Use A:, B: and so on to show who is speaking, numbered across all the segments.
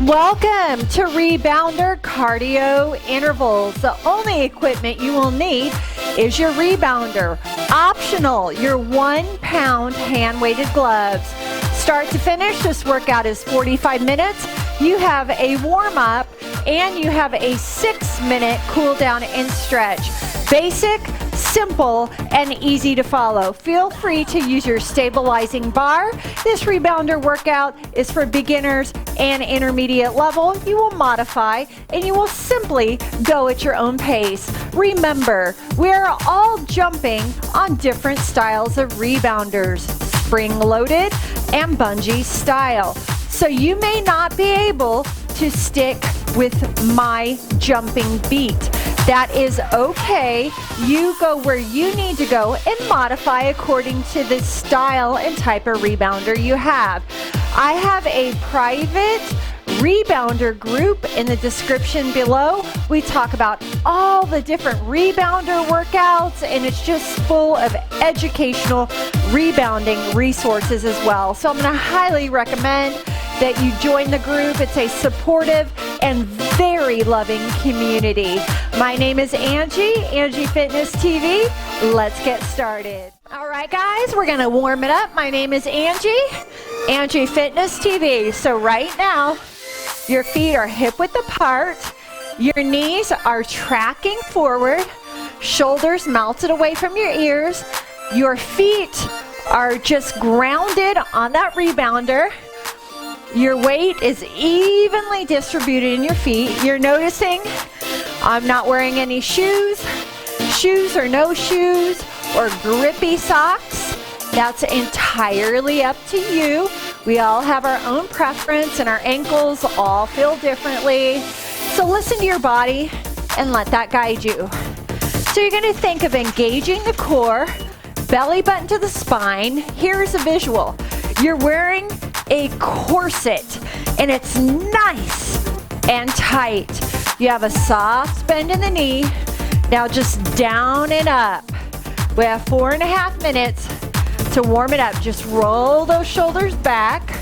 A: Welcome to Rebounder Cardio Intervals. The only equipment you will need is your rebounder. Optional, your 1 pound hand-weighted gloves. Start to finish, this workout is 45 minutes. You have a warm-up and you have a 6-minute cool down and stretch. Basic, simple, and easy to follow. Feel free to use your stabilizing bar. This rebounder workout is for beginners and intermediate level. You will modify and you will simply go at your own pace. Remember, we are all jumping on different styles of rebounders, spring-loaded and bungee style. So you may not be able to stick with my jumping beat. That is okay. You go where you need to go and modify according to the style and type of rebounder you have. I have a private rebounder group in the description below. We talk about all the different rebounder workouts, and it's just full of educational rebounding resources as well. So I'm going to highly recommend that you join the group. It's a supportive and very loving community. My name is Angie, AngieFitnessTV. Let's get started. All right, guys, we're going to warm it up. My name is Angie, AngieFitnessTV. So right now, your feet are hip-width apart. Your knees are tracking forward. Shoulders melted away from your ears. Your feet are just grounded on that rebounder. Your weight is evenly distributed in your feet. You're noticing I'm not wearing any shoes or no shoes or grippy socks. That's entirely up to you. We all have our own preference and our ankles all feel differently. So listen to your body and let that guide you. So you're going to think of engaging the core, belly button to the spine. Here's a visual. You're wearing a corset and it's nice and tight. You have a soft bend in the knee. Now just down and up. We have 4.5 minutes to warm it up. Just roll those shoulders back.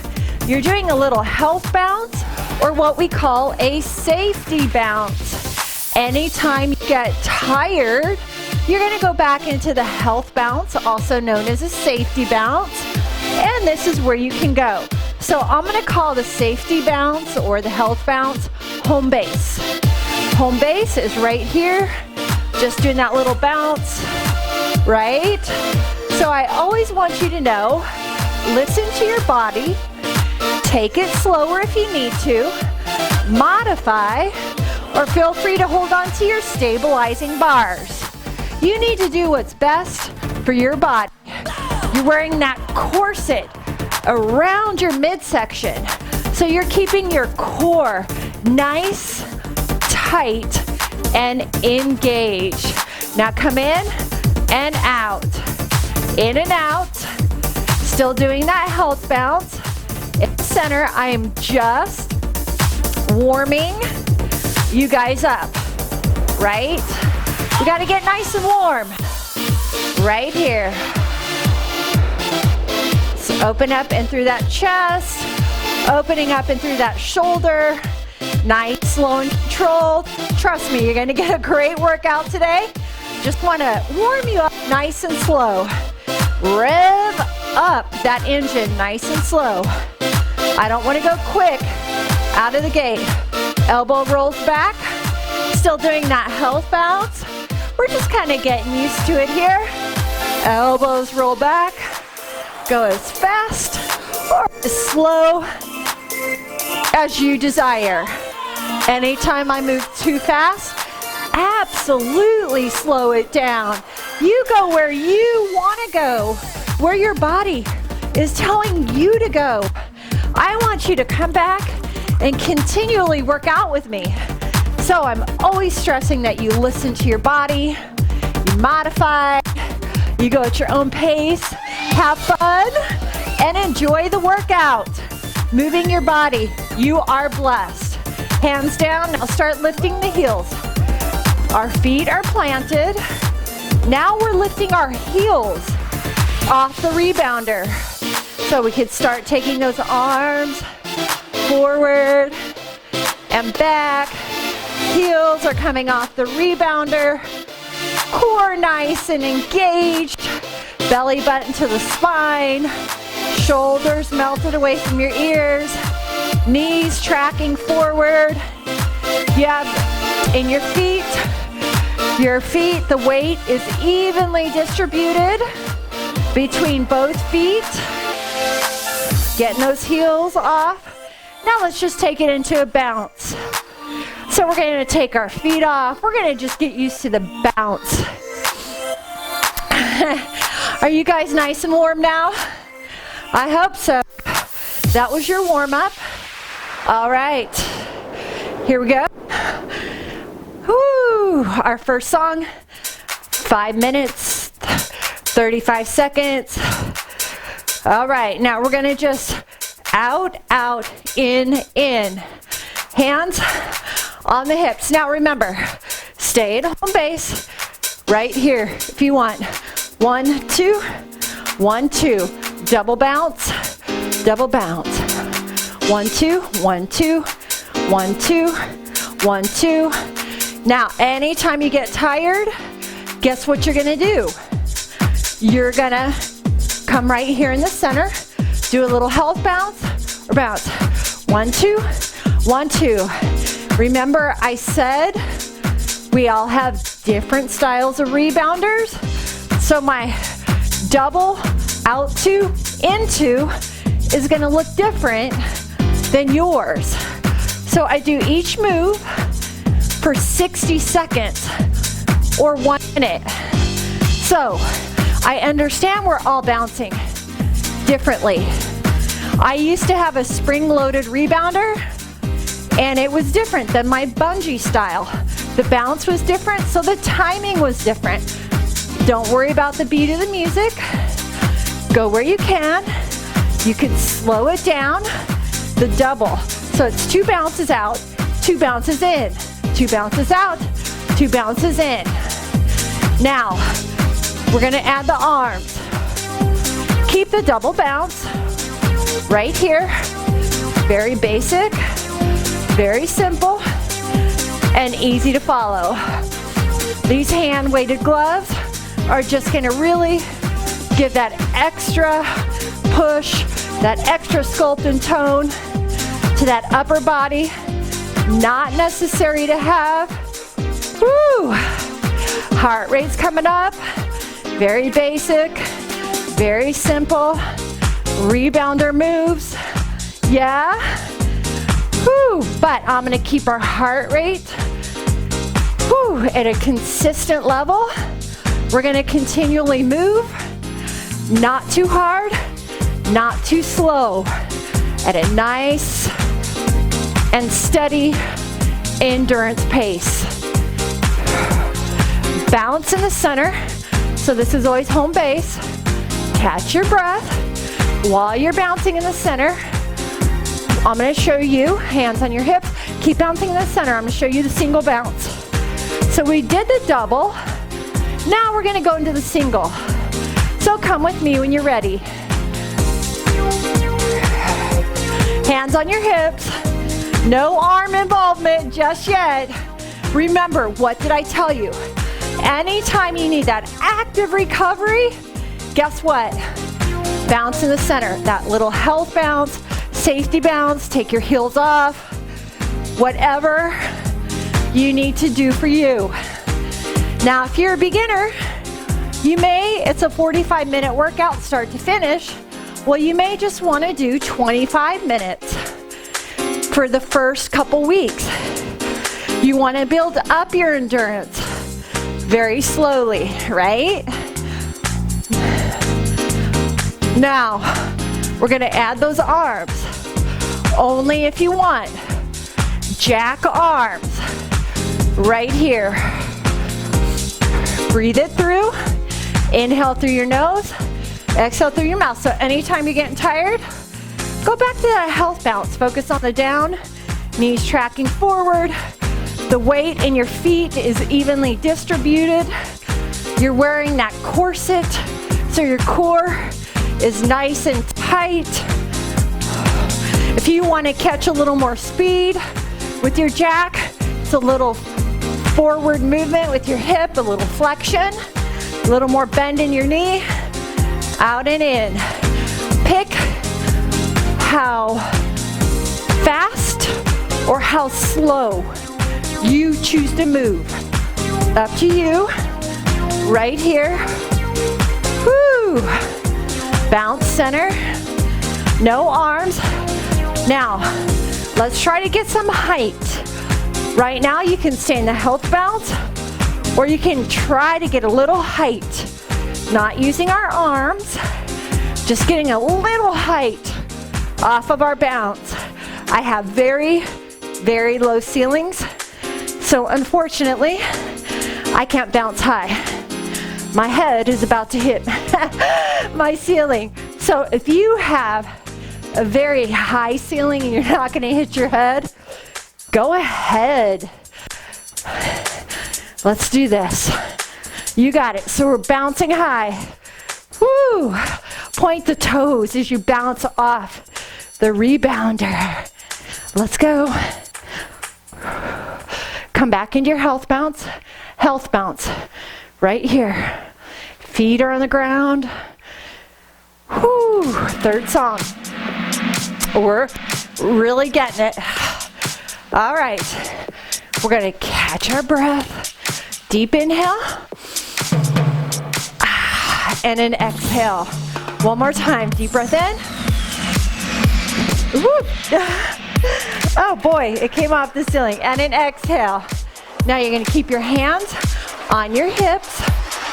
A: You're doing a little health bounce or what we call a safety bounce. Anytime you get tired, you're going to go back into the health bounce, also known as a safety bounce. And this is where you can go. So I'm going to call the safety bounce or the health bounce home base. Home base is right here. Just doing that little bounce, right? So I always want you to know, listen to your body, take it slower if you need to, modify, or feel free to hold on to your stabilizing bars. You need to do what's best for your body. You're wearing that corset around your midsection. So you're keeping your core nice, tight, and engaged. Now come in and out. In and out. Still doing that health bounce. In the center, I am just warming you guys up, right? We got to get nice and warm. Right here. So open up and through that chest. Opening up and through that shoulder. Nice, slow, and controlled. Trust me, you're going to get a great workout today. Just want to warm you up nice and slow. Rev up that engine nice and slow. I don't want to go quick out of the gate. Elbow rolls back. Still doing that health bounce. We're just kind of getting used to it here. Elbows roll back. Go as fast or as slow as you desire. Anytime I move too fast, absolutely slow it down. You go where you want to go, where your body is telling you to go. I want you to come back and continually work out with me. So I'm always stressing that you listen to your body, you modify, you go at your own pace, have fun, and enjoy the workout. Moving your body, you are blessed. Hands down, now start lifting the heels. Our feet are planted. Now we're lifting our heels off the rebounder. So we could start taking those arms forward, and back. Heels are coming off the rebounder. Core nice and engaged. Belly button to the spine. Shoulders melted away from your ears. Knees tracking forward. You have in your feet, the weight is evenly distributed between both feet. Getting those heels off. Now let's just take it into a bounce. So we're going to take our feet off. We're going to just get used to the bounce. Are you guys nice and warm now? I hope so. That was your warm-up. All right. Here we go. Woo! Our first song, 5 minutes, 35 seconds. All right, now we're gonna just out, out, in. Hands on the hips. Now remember, stay at home base right here if you want. 1, 2, 1, 2. Double bounce, double bounce. 1, 2, 1, 2, 1, 2, 1, 2. Now, anytime you get tired, guess what you're gonna do? You're gonna come right here in the center, do a little health bounce or bounce. 1, 2, 1, 2. Remember, I said we all have different styles of rebounders. So my double out to into is gonna look different than yours. So I do each move for 60 seconds or 1 minute. So I understand we're all bouncing differently. I used to have a spring-loaded rebounder and it was different than my bungee style. The bounce was different, so the timing was different. Don't worry about the beat of the music. Go where you can. You can slow it down. The double. So it's 2 bounces out, 2 bounces in, 2 bounces out, 2 bounces in. Now, we're gonna add the arms. Keep the double bounce right here. Very basic, very simple, and easy to follow. These hand-weighted gloves are just gonna really give that extra push, that extra sculpt and tone to that upper body. Not necessary to have. Woo! Heart rate's coming up. Very basic, very simple. Rebounder moves. Yeah? Woo! But I'm gonna keep our heart rate at a consistent level. We're gonna continually move. Not too hard, not too slow. At a nice and steady endurance pace. Bounce in the center. So this is always home base. Catch your breath while you're bouncing in the center. I'm gonna show you, hands on your hips, keep bouncing in the center. I'm gonna show you the single bounce. So we did the double. Now we're gonna go into the single. So come with me when you're ready. Hands on your hips. No arm involvement just yet. Remember, what did I tell you? Anytime you need that active recovery, guess what? Bounce in the center. That little health bounce, safety bounce, take your heels off. Whatever you need to do for you. Now, if you're a beginner, it's a 45-minute workout start to finish. Well, you may just want to do 25 minutes for the first couple weeks. You want to build up your endurance very slowly, right? Now, we're going to add those arms. Only if you want. Jack arms right here. Breathe it through. Inhale through your nose. Exhale through your mouth. So anytime you're getting tired, go back to that health bounce. Focus on the down, knees tracking forward. The weight in your feet is evenly distributed. You're wearing that corset, so your core is nice and tight. If you want to catch a little more speed, With your jack, it's a little forward movement with your hip, a little flexion, a little more bend in your knee, out and in. Pick how fast or how slow you choose to move. Up to you, right here. Woo! Bounce center, no arms. Now, let's try to get some height. Right now, you can stay in the health bounce, or you can try to get a little height. Not using our arms, just getting a little height off of our bounce. I have very, very low ceilings, so unfortunately, I can't bounce high. My head is about to hit my ceiling. So if you have a very high ceiling and you're not gonna hit your head, go ahead. Let's do this. You got it. So we're bouncing high. Woo! Point the toes as you bounce off the rebounder. Let's go. Come back into your health bounce. Health bounce. Right here. Feet are on the ground. Woo! Third song. We're really getting it. All right. We're going to catch our breath. Deep inhale. And an exhale. One more time. Deep breath in. Woo. Oh boy, it came off the ceiling. And an exhale. Now you're going to keep your hands on your hips.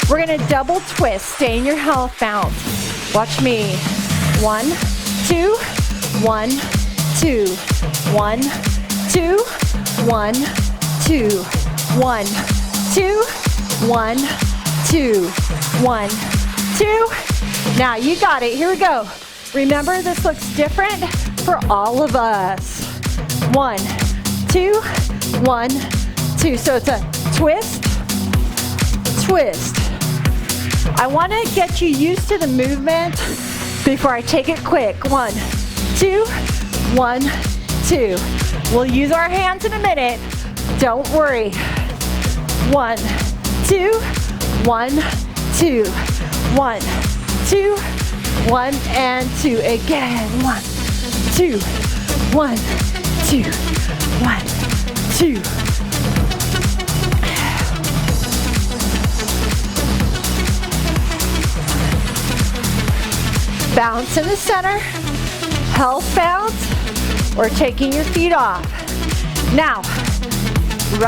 A: We're going to double twist. Stay in your health bounce. Watch me. 1, 2, 1, 2, 1, 2, 1, 2, 1, 2, 1, 2, 1, 2. Now you got it. Here we go. Remember, this looks different for all of us. 1, 2, 1, 2. So it's a twist, twist. I want to get you used to the movement before I take it quick. 1, 2, 1, 2. We'll use our hands in a minute. Don't worry. 1, 2, 1, 2, 1, 2, 1, and 2. Again. 1, 2, 1, 2, 1, 2. Bounce in the center, health bounce, or taking your feet off. Now,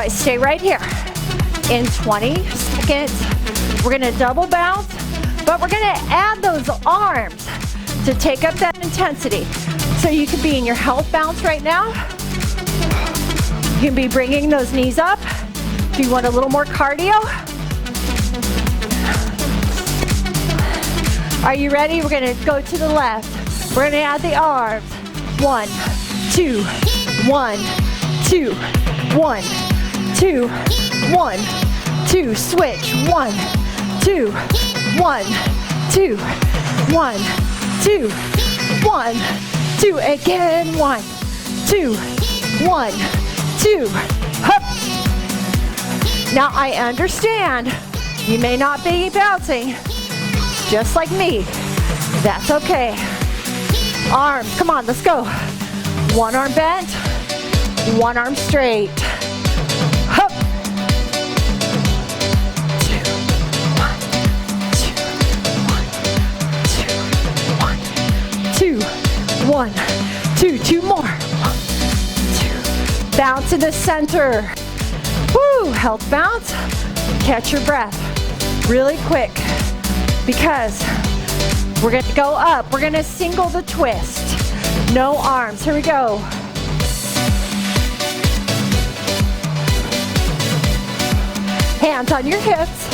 A: stay right here. In 20 seconds, we're gonna double bounce, but we're gonna add those arms to take up that intensity. So you could be in your health bounce right now. You can be bringing those knees up. If you want a little more cardio. Are you ready? We're gonna go to the left. We're gonna add the arms. 1, 2, 1, 2, 1, 2, 1, 2. Switch. 1, 2, 1, 2, 1, 2, 1, 2. Again. 1, 2, 1, 2. Hup. Now I understand you may not be bouncing just like me. That's okay. Arms, come on, let's go. One arm bent, one arm straight. Hup. 2, 1, 2, 1, 2, 1, 2, 1, 2, 2 more. 1, 2. Bounce in the center. Woo, health bounce. Catch your breath really quick because we're going to go up. We're going to single the twist. No arms. Here we go. Hands on your hips.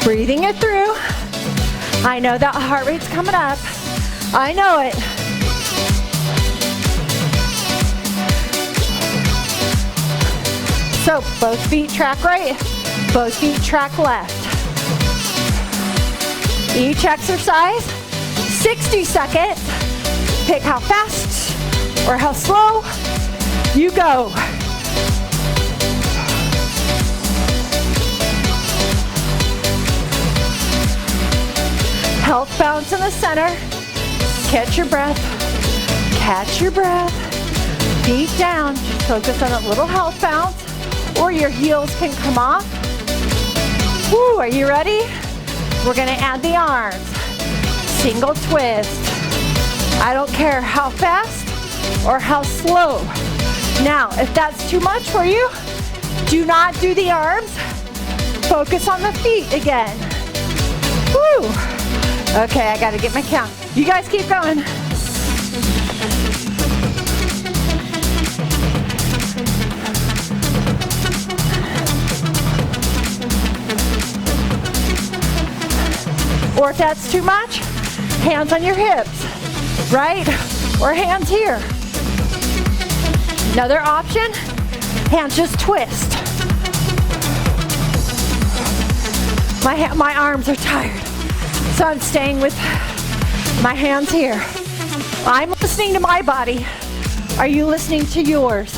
A: Breathing it through. I know that heart rate's coming up. I know it. So both feet track right, both feet track left. Each exercise 60 seconds. Pick how fast or how slow you go. Health bounce in the center. Catch your breath. Catch your breath. Feet down. Just focus on a little health bounce, or your heels can come off. Woo, are you ready? We're gonna add the arms. Single twist. I don't care how fast or how slow. Now, if that's too much for you, do not do the arms. Focus on the feet again. Woo. Okay, I gotta get my count. You guys keep going. Or if that's too much, hands on your hips, right? Or hands here. Another option, hands just twist. My arms are tired, so I'm staying with my hands here. I'm listening to my body. Are you listening to yours?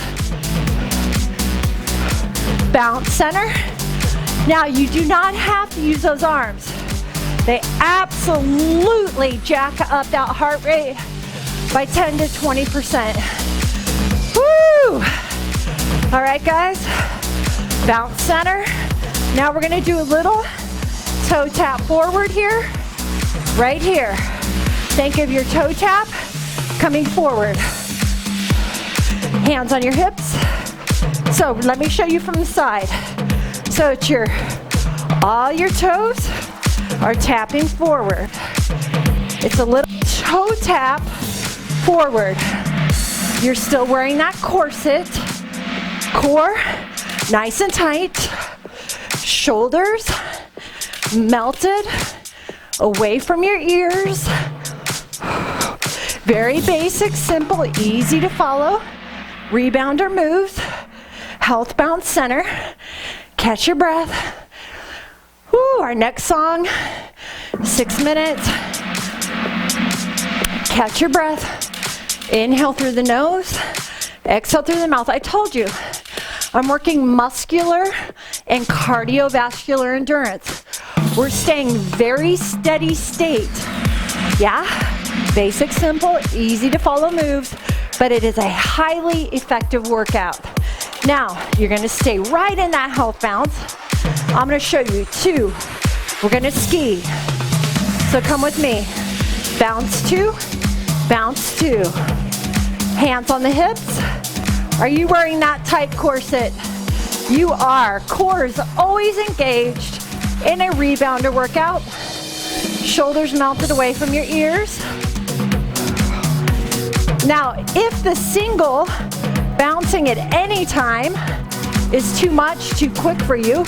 A: Bounce center. Now you do not have to use those arms. They absolutely jack up that heart rate by 10 to 20%. Woo! All right, guys, bounce center. Now we're gonna do a little toe tap forward here, right here. Think of your toe tap coming forward. Hands on your hips. So let me show you from the side. So it's all your toes are tapping forward. It's a little toe tap forward. You're still wearing that corset. Core nice and tight. Shoulders melted away from your ears. Very basic, simple, easy to follow. Rebounder moves. Health bounce center. Catch your breath. Woo, our next song, 6 minutes. Catch your breath. Inhale through the nose. Exhale through the mouth. I told you, I'm working muscular and cardiovascular endurance. We're staying very steady state. Yeah? Basic, simple, easy to follow moves, but it is a highly effective workout. Now, you're gonna stay right in that health bounce. I'm gonna show you two. We're gonna ski. So come with me. Bounce two, bounce two. Hands on the hips. Are you wearing that tight corset? You are. Core is always engaged in a rebounder workout. Shoulders melted away from your ears. Now, if the single bouncing at any time is too much, too quick for you,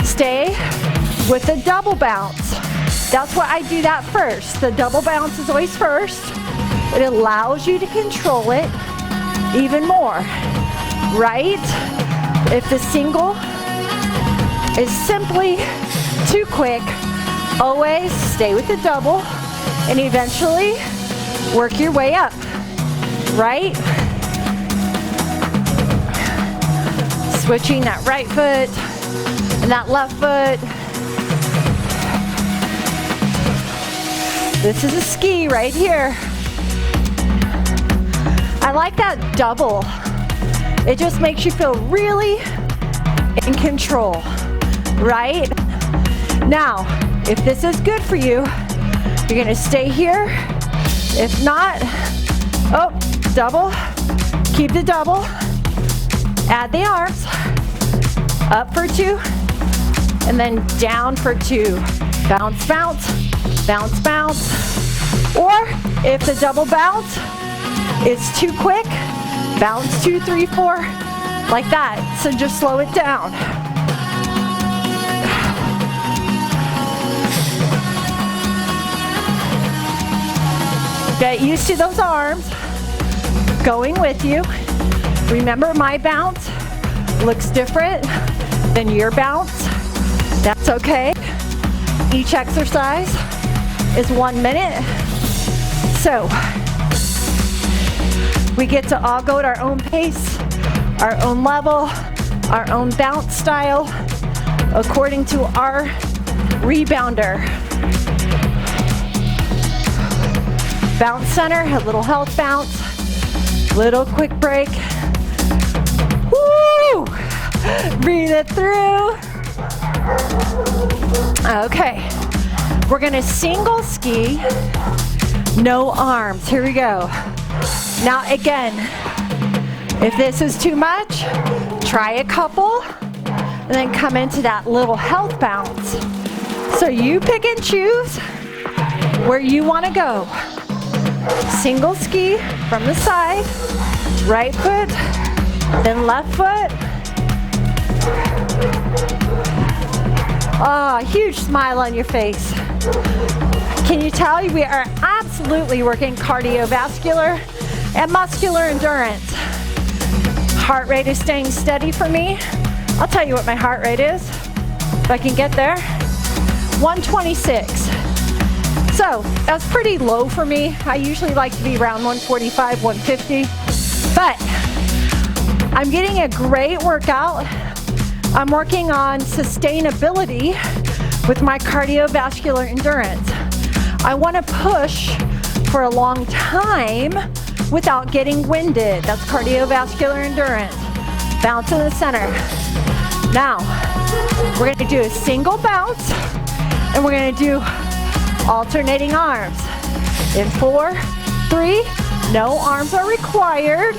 A: stay with the double bounce. That's why I do that first. The double bounce is always first. It allows you to control it even more, right? If the single is simply too quick, always stay with the double and eventually work your way up, right? Switching that right foot and that left foot. This is a ski right here. I like that double. It just makes you feel really in control, right? Now, if this is good for you, you're gonna stay here. If not, double, keep the double. Add the arms, up for two, and then down for two. Bounce, bounce, bounce, bounce. Or if the double bounce is too quick, bounce 2, 3, 4, like that. So just slow it down. Get used to those arms going with you. Remember, my bounce looks different than your bounce. That's okay. Each exercise is 1 minute. So we get to all go at our own pace, our own level, our own bounce style, according to our rebounder. Bounce center, a little health bounce, little quick break. Woo! Breathe it through. Okay, we're gonna single ski, no arms. Here we go. Now again, if this is too much, try a couple and then come into that little health bounce. So you pick and choose where you want to go. Single ski from the side, right foot, then left foot. Oh, huge smile on your face. Can you tell we are absolutely working cardiovascular and muscular endurance. Heart rate is staying steady for me. I'll tell you what my heart rate is, if I can get there. 126. So that's pretty low for me. I usually like to be around 145, 150. But I'm getting a great workout. I'm working on sustainability with my cardiovascular endurance. I want to push for a long time without getting winded. That's cardiovascular endurance. Bounce in the center. Now, we're going to do a single bounce, and we're going to do alternating arms. In 4, 3, no arms are required.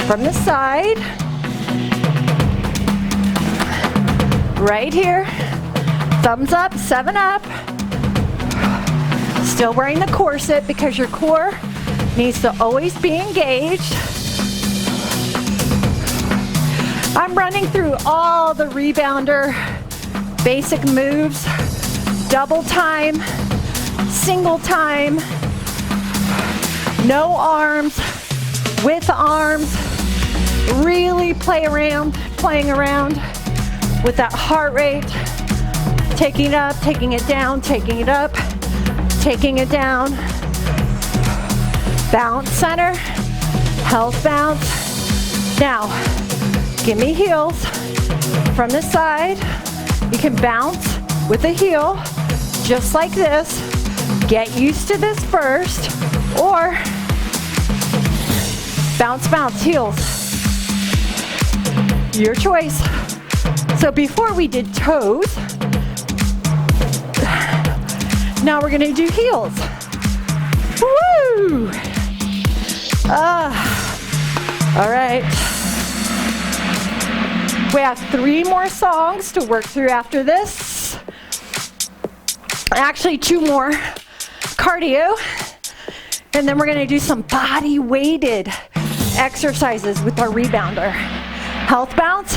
A: From the side. Right here. Thumbs up, 7 up. Still wearing the corset because your core needs to always be engaged. I'm running through all the rebounder basic moves. Double time, single time, no arms, with arms. Really playing around with that heart rate. Taking it up, taking it down, taking it up, taking it down. Bounce center, health bounce. Now, give me heels from the side. You can bounce with a heel, just like this. Get used to this first, or bounce, bounce, heels. Your choice. So before we did toes, now we're gonna do heels. Woo! All right. We have 3 more songs to work through after this. Actually, 2 more cardio. And then we're gonna do some body weighted exercises with our rebounder. Health bounce.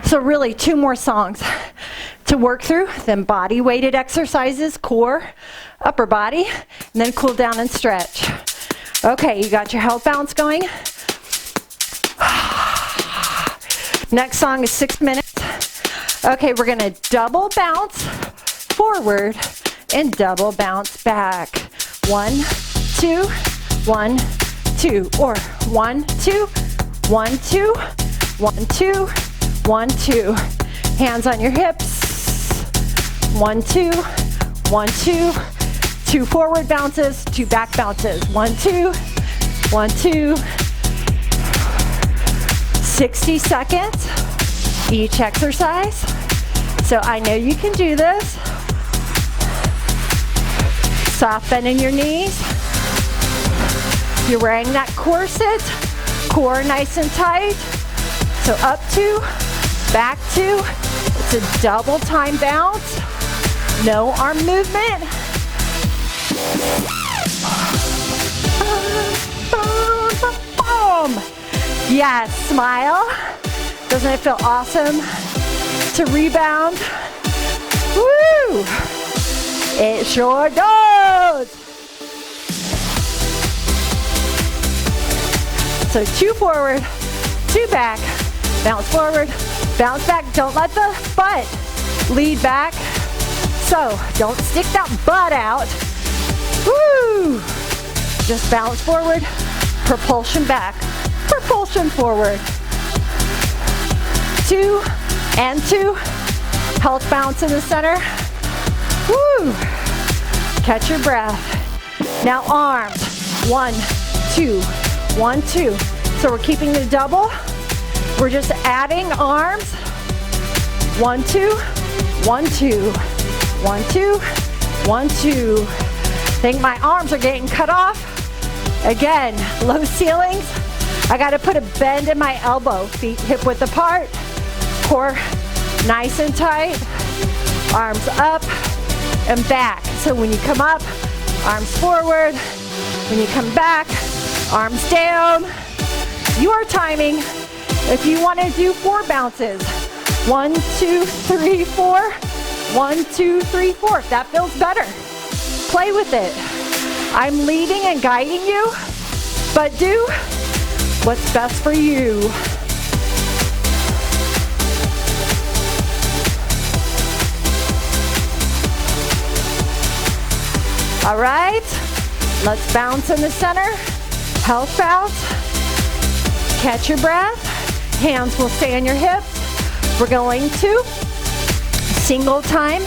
A: So really 2 more songs to work through, then body weighted exercises, core, upper body, and then cool down and stretch. Okay, you got your health bounce going. Next song is 6 minutes. Okay, we're gonna double bounce forward and double bounce back. 1, 2, 1, 2, or 1, 2, 1, 2, 1, 2, 1, 2. Hands on your hips. 1, 2, 1, 2. 2 forward bounces, 2 back bounces. 1, 2, 1, 2. 60 seconds each exercise. So I know you can do this. Soft bend in your knees. You're wearing that corset, core nice and tight. So up 2, back 2. It's a double time bounce. No arm movement. Boom. Yes, smile. Doesn't it feel awesome to rebound? Woo! It sure does. So 2 forward, 2 back, bounce forward, bounce back. Don't let the butt lead back. So don't stick that butt out. Woo! Just bounce forward, propulsion back, propulsion forward. 2 and 2. Health bounce in the center. Woo! Catch your breath. Now arms. 1, 2, 1, 2. So we're keeping the double. We're just adding arms. 1, 2, 1, 2, 1, 2, 1, 2. I think my arms are getting cut off. Again, low ceilings. I got to put a bend in my elbow. Feet hip width apart. Core nice and tight. Arms up and back. So when you come up, arms forward. When you come back, arms down. Your timing. If you want to do 4 bounces. 1, 2, 3, 4. 1, 2, 3, 4. If that feels better, play with it. I'm leading and guiding you, but do what's best for you. All right, let's bounce in the center. Health bounce. Catch your breath. Hands will stay on your hips. We're going to single time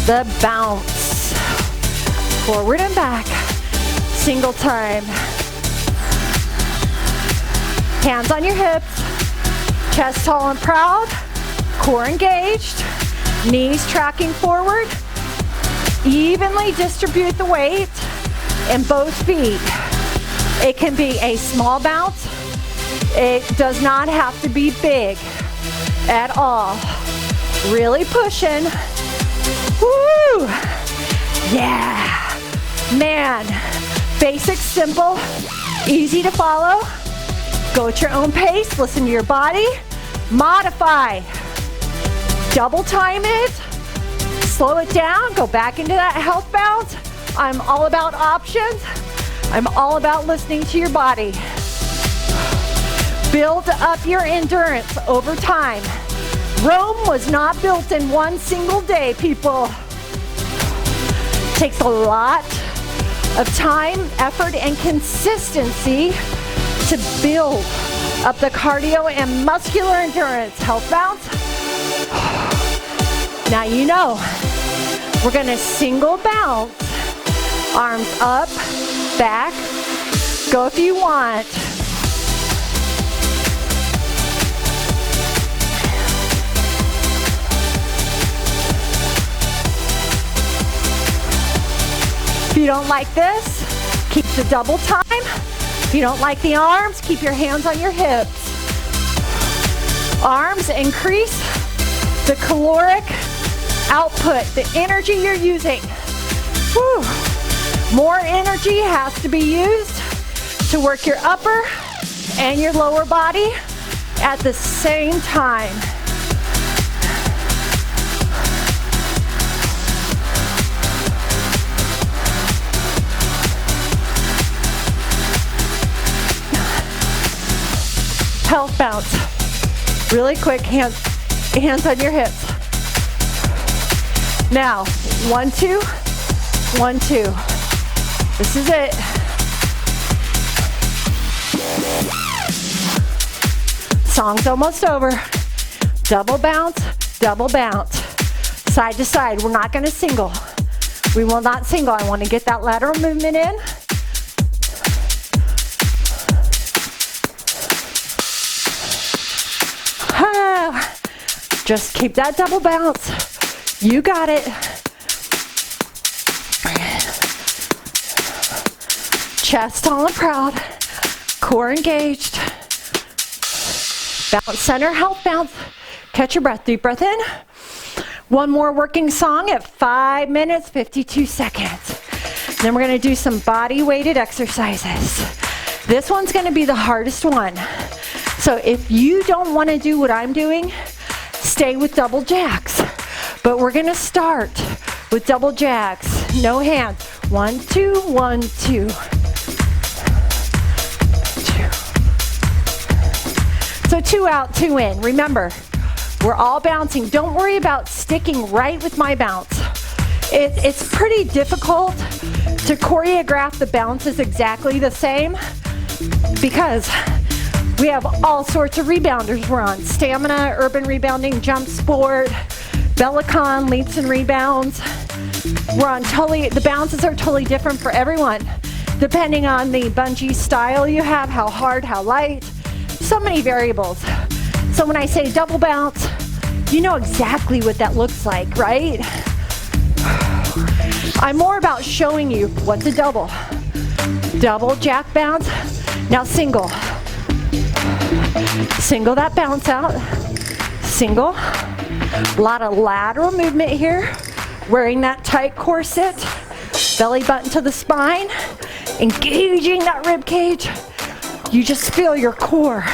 A: the bounce. Forward and back. Single time. Hands on your hips. Chest tall and proud. Core engaged. Knees tracking forward. Evenly distribute the weight in both feet. It can be a small bounce. It does not have to be big at all. Really pushing. Woo! Yeah. Man, basic, simple, easy to follow. Go at your own pace. Listen to your body. Modify. Double time it. Slow it down, go back into that health bounce. I'm all about options. I'm all about listening to your body. Build up your endurance over time. Rome was not built in one single day, people. It takes a lot of time, effort, and consistency to build up the cardio and muscular endurance. Health bounce. Now you know, we're gonna single bounce, arms up, back, go if you want. If you don't like this, keep the double time. If you don't like the arms, keep your hands on your hips. Arms increase the caloric output, the energy you're using. Whew. More energy has to be used to work your upper and your lower body at the same time. Health bounce. Really quick, hands on your hips. Now, 1, 2, 1, 2. This is it. Song's almost over. Double bounce, double bounce. Side to side, we're not gonna single. We will not single. I wanna get that lateral movement in. Just keep that double bounce. You got it. Chest tall and proud. Core engaged. Bounce center, health bounce. Catch your breath. Deep breath in. One more working song at 5 minutes, 52 seconds. Then we're gonna do some body weighted exercises. This one's gonna be the hardest one. So if you don't wanna do what I'm doing, stay with double jacks. But we're gonna start with double jacks. No hands. 1, 2, 1, 2. 2. So 2 out, 2 in. Remember, we're all bouncing. Don't worry about sticking right with my bounce. It's pretty difficult to choreograph the bounces exactly the same because we have all sorts of rebounders we're on. Stamina, urban rebounding, jump sport, Bellicon, leaps and rebounds. We're on the bounces are totally different for everyone, depending on the bungee style you have, how hard, how light, so many variables. So when I say double bounce, you know exactly what that looks like, right? I'm more about showing you what's a double. Double jack bounce, now single. Single that bounce out, single. A lot of lateral movement here, wearing that tight corset, belly button to the spine, engaging that rib cage. You just feel your core,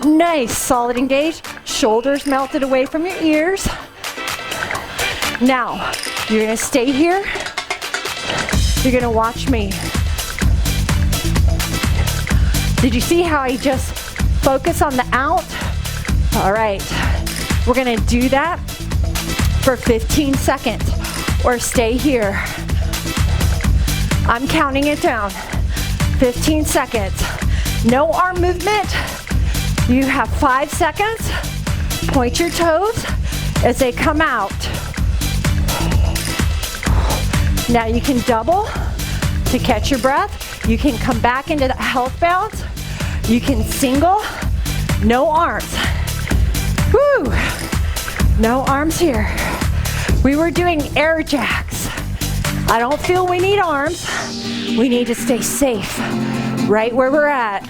A: nice, solid engaged, shoulders melted away from your ears. Now, you're gonna stay here. You're gonna watch me. Did you see how I just focus on the out? All right, we're gonna do that for 15 seconds or stay here. I'm counting it down. 15 seconds. No arm movement. You have 5 seconds. Point your toes as they come out. Now you can double to catch your breath. You can come back into the health bounce. You can single. No arms. Woo! No arms here. We were doing air jacks. I don't feel we need arms. We need to stay safe right where we're at.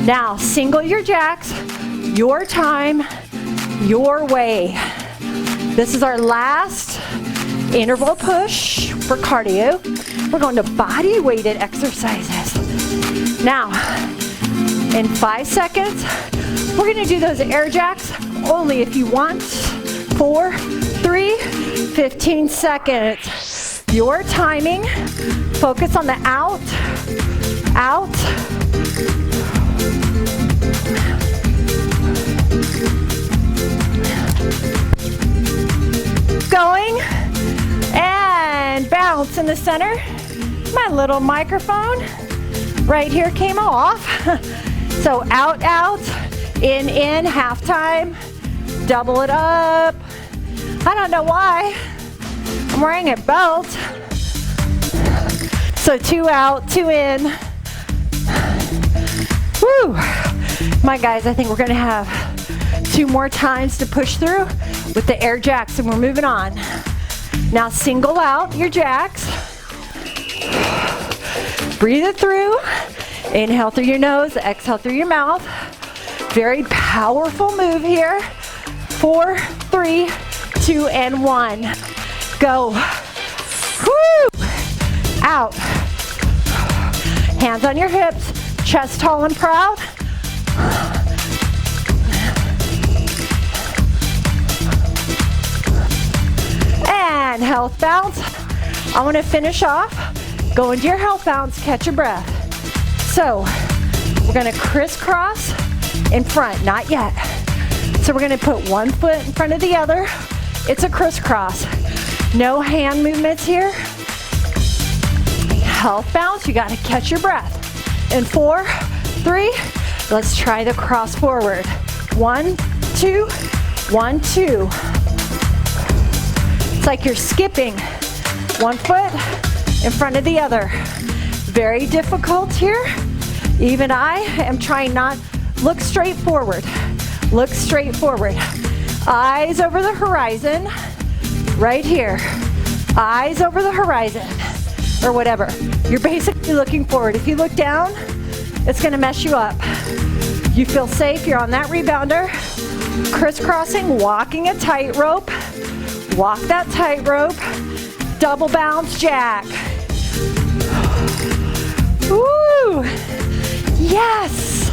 A: Now, single your jacks, your time, your way. This is our last interval push for cardio. We're going to body weighted exercises. Now, in 5 seconds, we're gonna do those air jacks only if you want. 4, 3, 15 seconds. Your timing, focus on the out, out. Going, and bounce in the center. My little microphone right here came off. So out, out, in, halftime, double it up. I don't know why. I'm wearing a belt. So 2 out, 2 in. Woo! My guys, I think we're gonna have 2 more times to push through with the air jacks and we're moving on. Now single out your jacks. Breathe it through. Inhale through your nose, exhale through your mouth. Very powerful move here. 4, 3, 2, and 1. Go. Woo! Out. Hands on your hips, chest tall and proud. And health bounce. I want to finish off. Go into your health bounce, catch your breath. So, we're gonna crisscross in front, not yet. So we're gonna put one foot in front of the other. It's a crisscross. No hand movements here. Health bounce, you gotta catch your breath. In 4, 3, let's try the cross forward. 1, 2, 1, 2. It's like you're skipping. One foot in front of the other. Very difficult here. Even I am trying not, look straight forward. Look straight forward. Eyes over the horizon, right here. Eyes over the horizon, or whatever. You're basically looking forward. If you look down, it's gonna mess you up. You feel safe, you're on that rebounder. Crisscrossing, walking a tightrope. Walk that tightrope. Double bounce jack. Woo! Yes!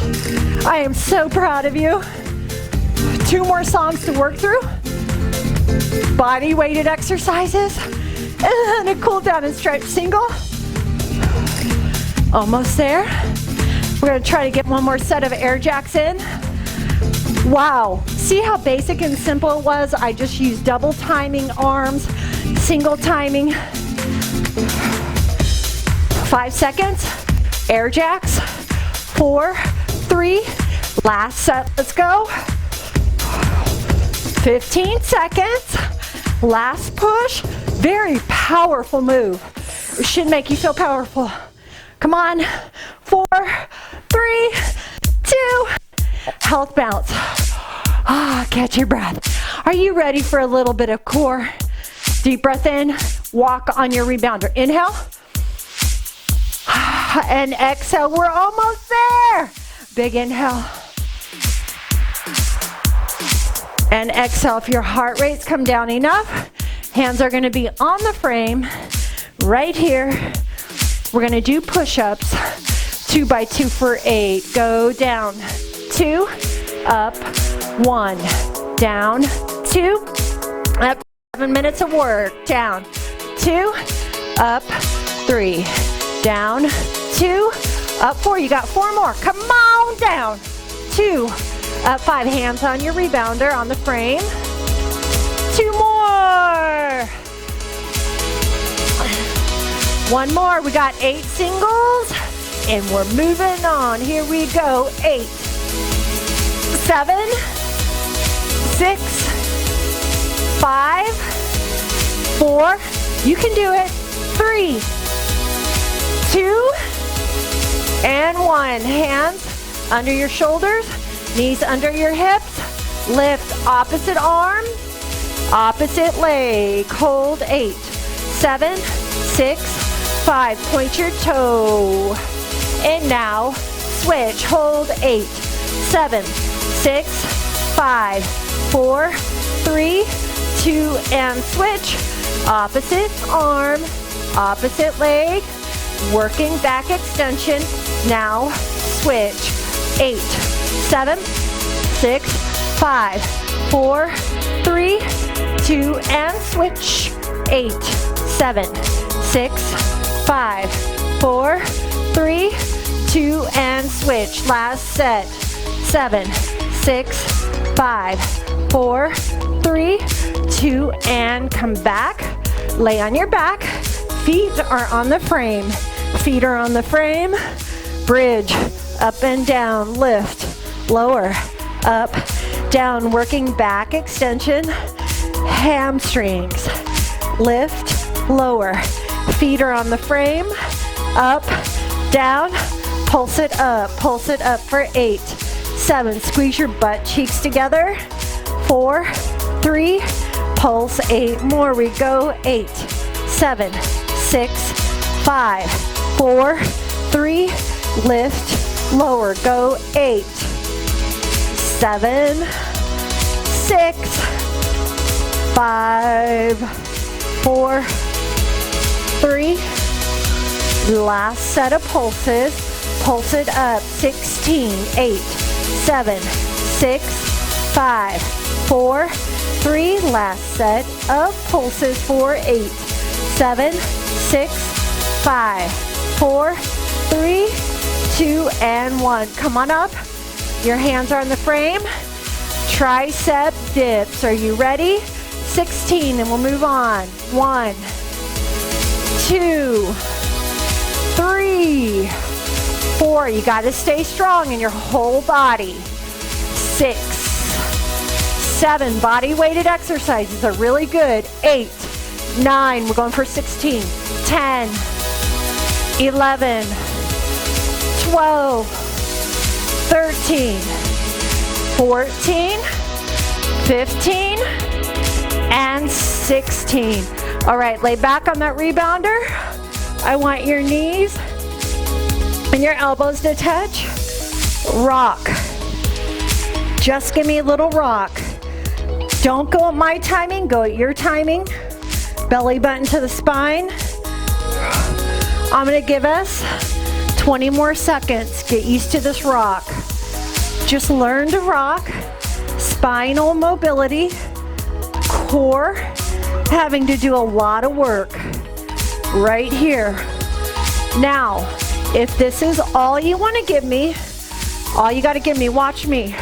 A: I am so proud of you. 2 more songs to work through. Body weighted exercises. And then a cool down and stretch single. Almost there. We're gonna try to get one more set of air jacks in. Wow, see how basic and simple it was? I just used double timing arms, single timing. 5 seconds, air jacks, 4, 3, last set, let's go. 15 seconds, last push. Very powerful move. It should make you feel powerful. Come on, 4, 3, 2, health bounce. Ah, catch your breath. Are you ready for a little bit of core? Deep breath in, walk on your rebounder. Inhale, and exhale. We're almost there. Big inhale. And exhale. If your heart rate's come down enough, hands are gonna be on the frame right here. We're gonna do push-ups, 2 by 2 for 8. Go down, 2, up, 1, down, 2, up, 7 minutes of work, down, 2, up, 3, down, 2, up, 4, you got 4 more, come on, down, 2, up, 5, hands on your rebounder on the frame, 2 more, 1 more, we got 8 singles, and we're moving on, here we go, 8, 7, 6, 5, 4, you can do it, 3, 2, and 1. Hands under your shoulders, knees under your hips, lift opposite arm, opposite leg, hold 8, 7, 6, 5, point your toe, and now switch, hold 8, 7, 6, 5, 4, 3, 2, and switch, opposite arm, opposite leg, working back extension, now switch, 8, 7, 6, 5, 4, 3, 2, and switch, 8, 7, 6, 5, 4, 3, 2, and switch, last set, 7, 6, 5, 4, 3, 2, and come back, lay on your back, feet are on the frame, feet are on the frame, bridge, up and down, lift, lower, up, down, working back extension, hamstrings, lift, lower, feet are on the frame, up, down, pulse it up for 8, 7, squeeze your butt cheeks together, 4, 3, pulse 8 more, we go, 8, 7, 6, 5, 4, 3, lift, lower, go, 8, 7, 6, 5, 4, 3, last set of pulses, pulse it up, 16, 8, 7, 6, 5, 4, 3, last set of pulses for 8, 7, 6, 5, 4, 3, 2, and 1. Come on up. Your hands are on the frame. Tricep dips. Are you ready? 16, and we'll move on. 1, 2, 3, 4. You got to stay strong in your whole body. 6, 7. Body weighted exercises are really good. 8, 9. We're going for 16. 10, 11, 12, 13, 14, 15, and 16. All right, lay back on that rebounder. I want your knees and your elbows to touch. Rock. Just give me a little rock. Don't go at my timing, go at your timing. Belly button to the spine. I'm gonna give us 20 more seconds. Get used to this rock. Just learn to rock. Spinal mobility. Core having to do a lot of work right here. Now, if this is all you want to give me, all you got to give me, watch me.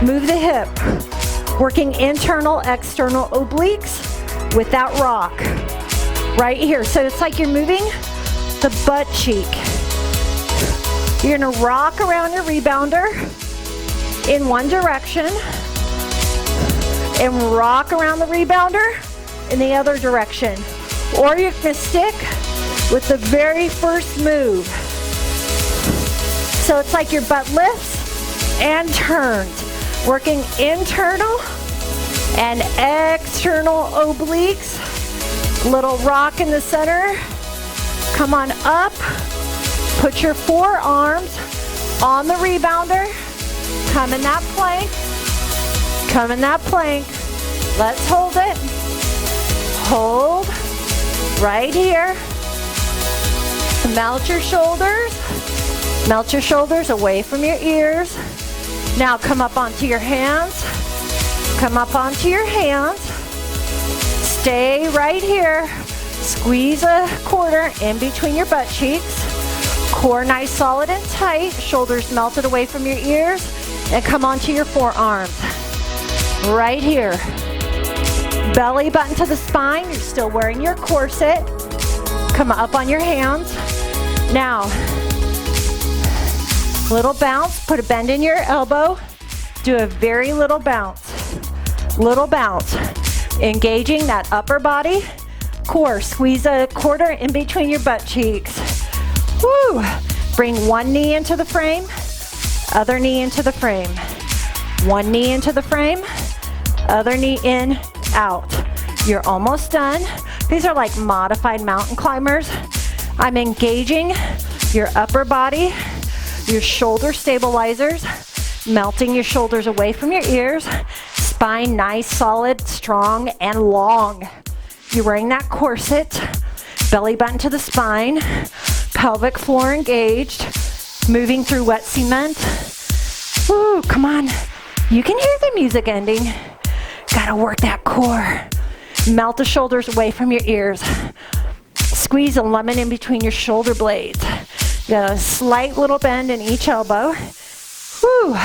A: Move the hip. Working internal, external obliques with that rock. Right here. So it's like you're moving the butt cheek. You're gonna rock around your rebounder in one direction and rock around the rebounder in the other direction. Or you can stick with the very first move. So it's like your butt lifts and turns. Working internal and external obliques. Little rock in the center. Come on up. Put your forearms on the rebounder. Come in that plank. Come in that plank. Let's hold it. Hold right here. Melt your shoulders. Melt your shoulders away from your ears. Now come up onto your hands. Come up onto your hands. Stay right here. Squeeze a quarter in between your butt cheeks. Core nice, solid, and tight. Shoulders melted away from your ears. And come onto your forearms. Right here. Belly button to the spine. You're still wearing your corset. Come up on your hands. Now, little bounce. Put a bend in your elbow. Do a very little bounce. Little bounce. Engaging that upper body. Core. Squeeze a quarter in between your butt cheeks. Woo! Bring one knee into the frame. Other knee into the frame. One knee into the frame. Other knee in, out. You're almost done. These are like modified mountain climbers. I'm engaging your upper body, your shoulder stabilizers, melting your shoulders away from your ears. Spine nice, solid, strong, and long. You're wearing that corset. Belly button to the spine. Pelvic floor engaged. Moving through wet cement. Woo, come on. You can hear the music ending. Gotta work that core. Melt the shoulders away from your ears. Squeeze a lemon in between your shoulder blades. Got a slight little bend in each elbow. Woo.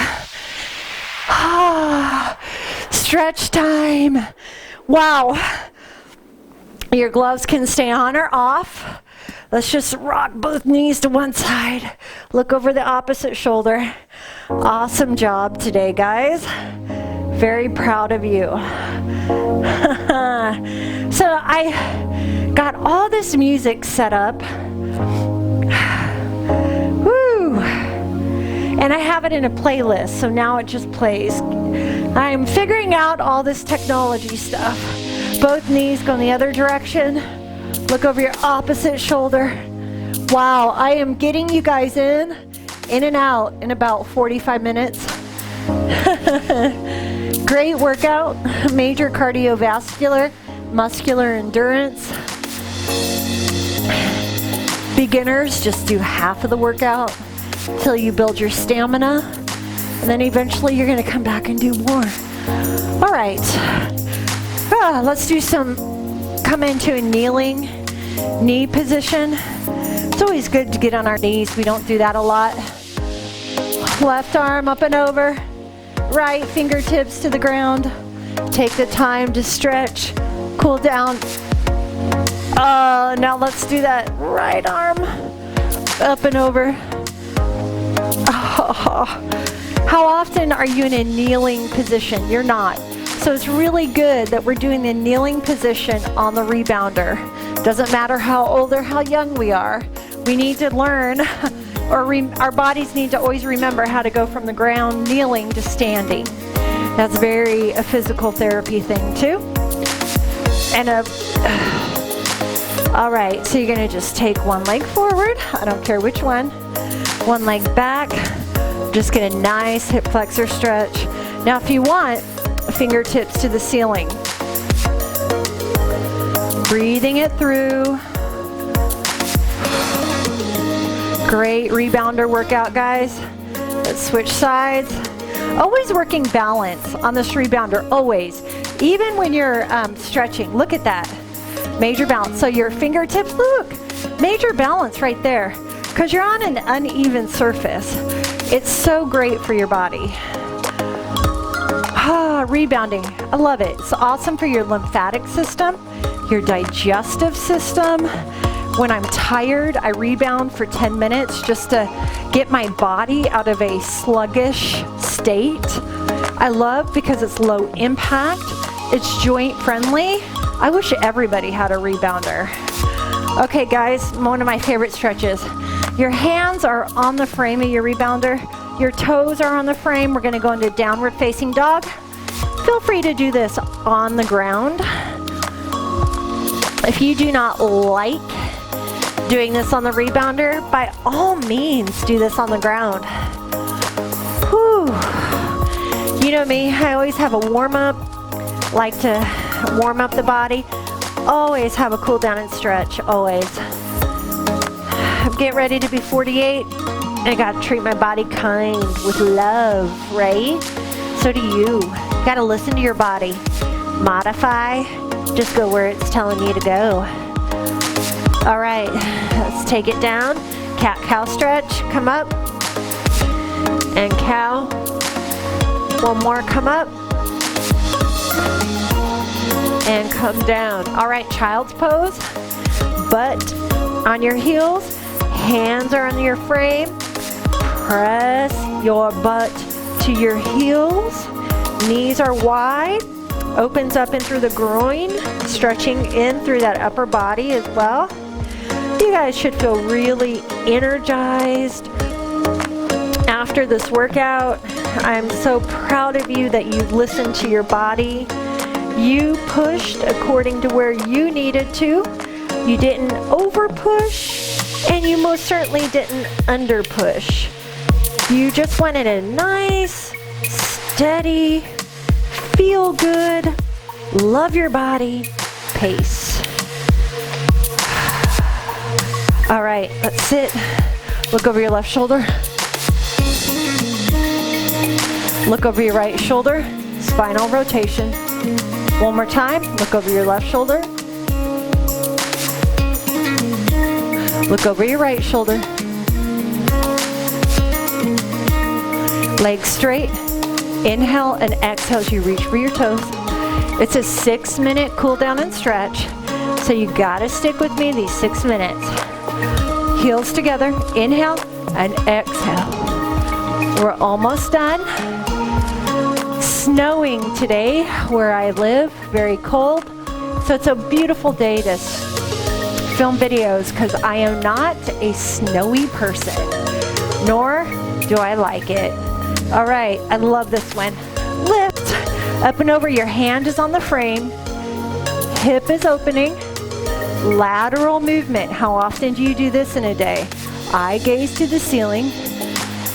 A: Ah, stretch time. Wow. Your gloves can stay on or off. Let's just rock both knees to one side. Look over the opposite shoulder. Awesome job today, guys. Very proud of you. So I got all this music set up. Woo! And I have it in a playlist, so now it just plays. I'm figuring out all this technology stuff. Both knees go in the other direction. Look over your opposite shoulder. Wow, I am getting you guys in and out in about 45 minutes. Great workout, major cardiovascular, muscular endurance. Beginners, just do half of the workout until you build your stamina, and then eventually you're gonna come back and do more. All right, let's do come into a kneeling knee position. It's always good to get on our knees. We don't do that a lot. Left arm up and over. Right fingertips to the ground. Take the time to stretch, cool down. Now let's do that right arm up and over. How often are you in a kneeling position? You're not. So it's really good that we're doing the kneeling position on the rebounder. Doesn't matter how old or how young we are. We need to learn, or our bodies need to always remember how to go from the ground kneeling to standing. That's very a physical therapy thing too. And all right, so you're gonna just take one leg forward. I don't care which one. One leg back. Just get a nice hip flexor stretch. Now if you want, fingertips to the ceiling. Breathing it through. Great rebounder workout, guys. Let's switch sides. Always working balance on this rebounder, always. Even when you're stretching, look at that. Major balance. So your fingertips, look, major balance right there. Because you're on an uneven surface. It's so great for your body. Rebounding. I love it. It's awesome for your lymphatic system, your digestive system. When I'm tired, I rebound for 10 minutes just to get my body out of a sluggish state. I love because it's low impact, it's joint friendly. I wish everybody had a rebounder. Okay guys, one of my favorite stretches. Your hands are on the frame of your rebounder. Your toes are on the frame. We're gonna go into downward facing dog. Feel free to do this on the ground. If you do not like doing this on the rebounder, by all means do this on the ground. Whew. You know me, I always have a warm-up, like to warm up the body. Always have a cool down and stretch, always. Get ready to be 48. I gotta treat my body kind with love, right? So do you. Gotta listen to your body. Modify, just go where it's telling you to go. All right, let's take it down. Cat-cow stretch, come up. And cow. One more, come up. And come down. All right, child's pose. Butt on your heels. Hands are on your frame. Press your butt to your heels. Knees are wide. Opens up in through the groin. Stretching in through that upper body as well. You guys should feel really energized after this workout. I'm so proud of you that you listened to your body. You pushed according to where you needed to. You didn't over push, and you most certainly didn't under push. You just went at a nice, steady, feel good, love your body pace. All right, let's sit. Look over your left shoulder. Look over your right shoulder. Spinal rotation. One more time. Look over your left shoulder. Look over your right shoulder. Legs straight. Inhale and exhale as you reach for your toes. It's a 6-minute cool down and stretch. So you gotta stick with me these 6 minutes. Heels together. Inhale and exhale. We're almost done. Snowing today where I live, very cold. So it's a beautiful day to film videos because I am not a snowy person, nor do I like it. All right, I love this one. Lift, up and over, your hand is on the frame, hip is opening, lateral movement. How often do you do this in a day? Eye gaze to the ceiling,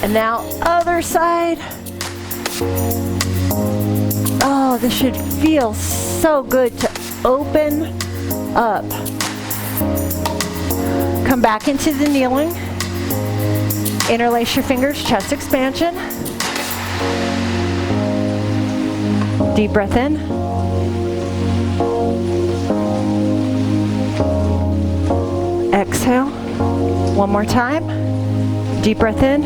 A: and now other side. Oh, this should feel so good to open up. Come back into the kneeling. Interlace your fingers, chest expansion. Deep breath in. Exhale. One more time. Deep breath in.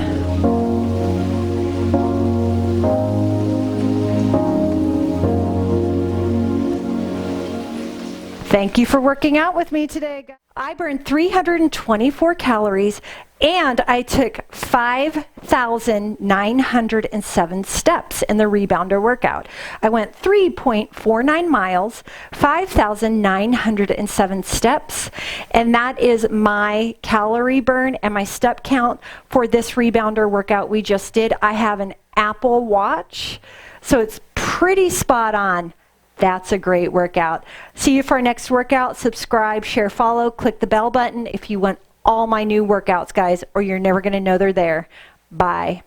A: Thank you for working out with me today. I burned 324 calories and I took 5,907 steps in the Rebounder workout. I went 3.49 miles, 5,907 steps, and that is my calorie burn and my step count for this Rebounder workout we just did. I have an Apple Watch, so it's pretty spot on. That's a great workout. See you for our next workout. Subscribe, share, follow, click the bell button if you want all my new workouts, guys, or you're never going to know they're there. Bye.